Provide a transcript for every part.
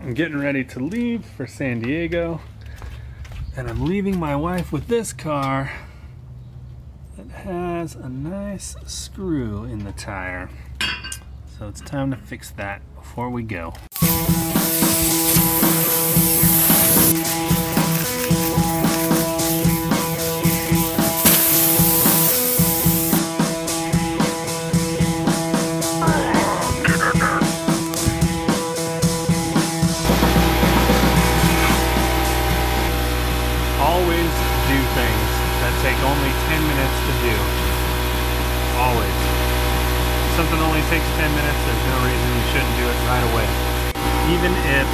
I'm getting ready to leave for San Diego, and I'm leaving my wife with this car that has a nice screw in the tire. So it's time to fix that before we go. Take only 10 minutes to do. Always. If something only takes 10 minutes, there's no reason you shouldn't do it right away. Even if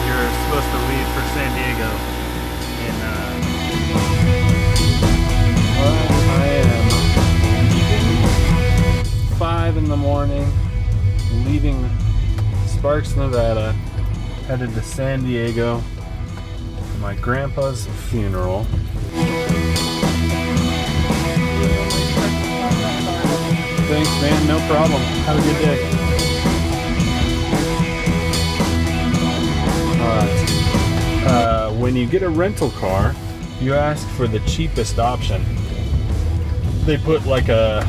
you're supposed to leave for San Diego in I am 5 in the morning, leaving Sparks, Nevada, headed to San Diego for my grandpa's funeral. Thanks, man. No problem. Have a good day. Alright. When you get a rental car, you ask for the cheapest option. They put like a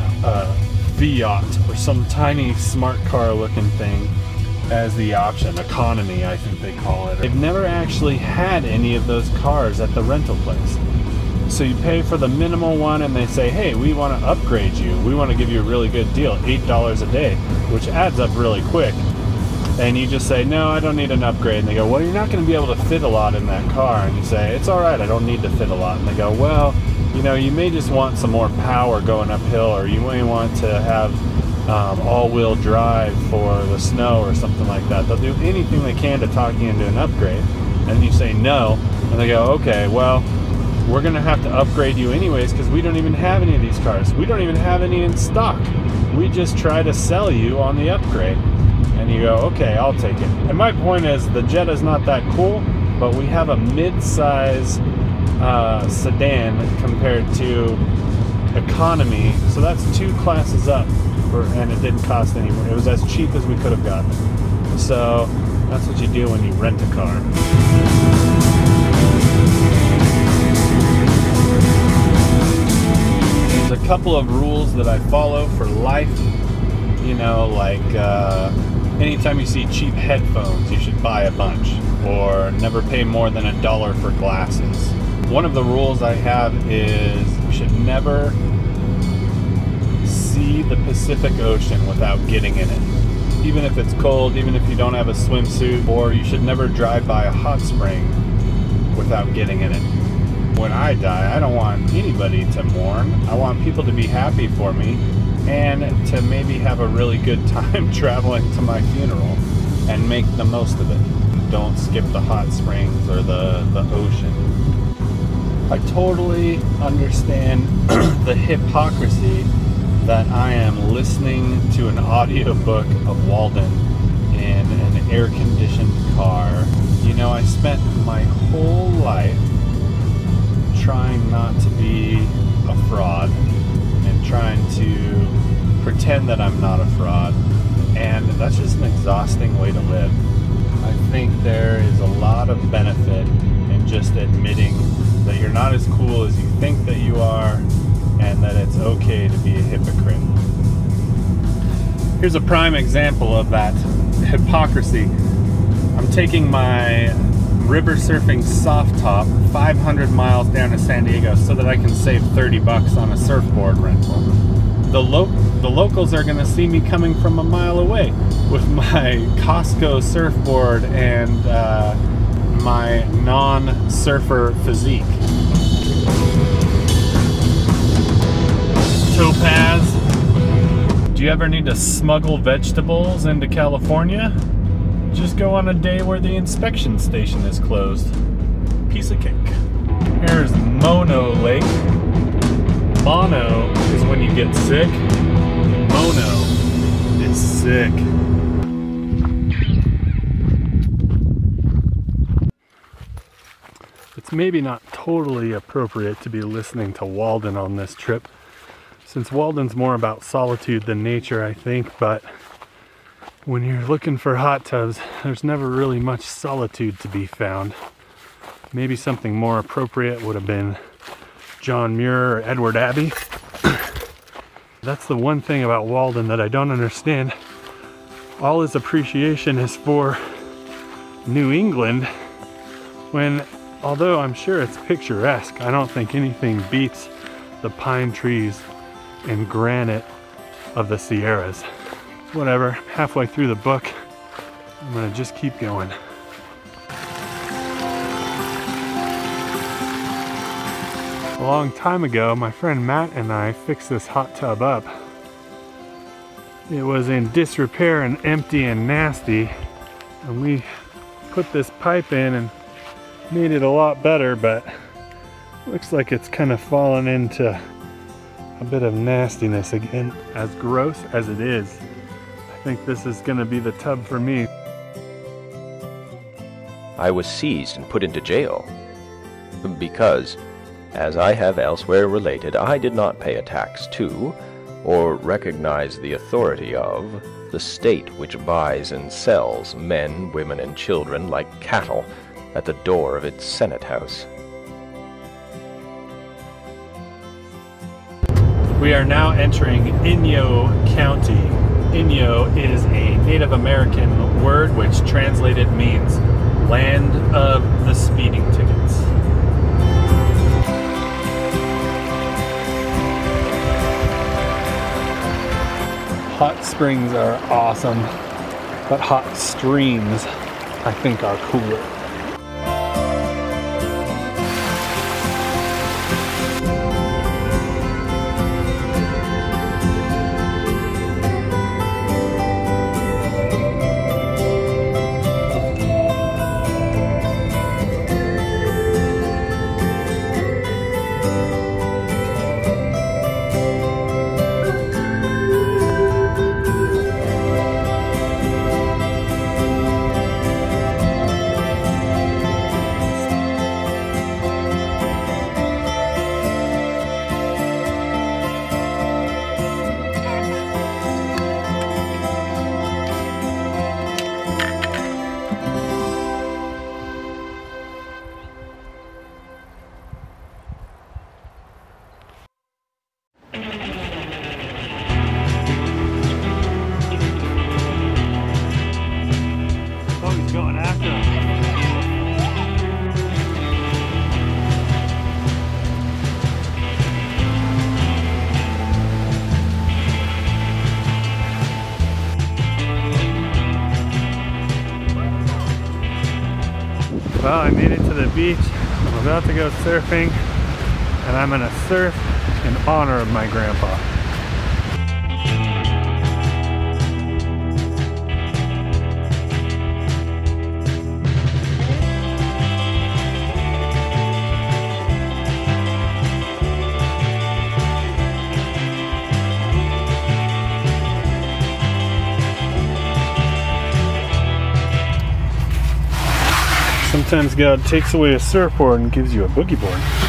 Fiat or some tiny smart car looking thing as the option. Economy, I think they call it. They've never actually had any of those cars at the rental place. So you pay for the minimal one and they say, hey, we want to upgrade you. We want to give you a really good deal, $8 a day, which adds up really quick. And you just say, no, I don't need an upgrade. And they go, well, you're not going to be able to fit a lot in that car. And you say, it's all right, I don't need to fit a lot. And they go, well, you know, you may just want some more power going uphill, or you may want to have all-wheel drive for the snow or something like that. They'll do anything they can to talk you into an upgrade. And you say no, and they go, okay, well, we're gonna have to upgrade you anyways because we don't even have any of these cars. We don't even have any in stock. We just try to sell you on the upgrade. And you go, okay, I'll take it. And my point is, the Jetta's not that cool, but we have a mid-size sedan compared to economy. So that's 2 classes up, and it didn't cost any more. It was as cheap as we could have gotten. So that's what you do when you rent a car. There's a couple of rules that I follow for life. You know, like anytime you see cheap headphones, you should buy a bunch, or never pay more than $1 for glasses. One of the rules I have is you should never see the Pacific Ocean without getting in it. Even if it's cold, even if you don't have a swimsuit, or you should never drive by a hot spring without getting in it. When I die, I don't want anybody to mourn. I want people to be happy for me and to maybe have a really good time traveling to my funeral and make the most of it. Don't skip the hot springs or the ocean. I totally understand the hypocrisy that I am listening to an audiobook of Walden in an air-conditioned car. You know, I spent my whole life trying not to be a fraud and trying to pretend that I'm not a fraud, and that's just an exhausting way to live. I think there is a lot of benefit in just admitting that you're not as cool as you think that you are, and that it's okay to be a hypocrite. Here's a prime example of that hypocrisy. I'm taking my river surfing soft top 500 miles down to San Diego so that I can save 30 bucks on a surfboard rental. The locals are going to see me coming from a mile away with my Costco surfboard and my non-surfer physique. Topaz, do you ever need to smuggle vegetables into California? Just go on a day where the inspection station is closed. Piece of cake. Here's Mono Lake. Mono is when you get sick. Mono is sick. It's maybe not totally appropriate to be listening to Walden on this trip, since Walden's more about solitude than nature, I think, but When you're looking for hot tubs, there's never really much solitude to be found. Maybe something more appropriate would have been John Muir or Edward Abbey. That's the one thing about Walden that I don't understand. All his appreciation is for New England, when, although I'm sure it's picturesque, I don't think anything beats the pine trees and granite of the Sierras. Whatever, halfway through the book, I'm gonna just keep going. A long time ago, my friend Matt and I fixed this hot tub up. It was in disrepair and empty and nasty, and we put this pipe in and made it a lot better, but looks like it's kind of fallen into a bit of nastiness again. As gross as it is, I think this is going to be the tub for me. I was seized and put into jail because, as I have elsewhere related, I did not pay a tax to, or recognize the authority of, the state which buys and sells men, women, and children like cattle at the door of its Senate House. We are now entering Inyo County. Inyo is a Native American word which translated means land of the speeding tickets. Hot springs are awesome, but hot streams I think are cooler. Well, I made it to the beach. I'm about to go surfing, and I'm gonna surf in honor of my grandpa. Sometimes God takes away a surfboard and gives you a boogie board.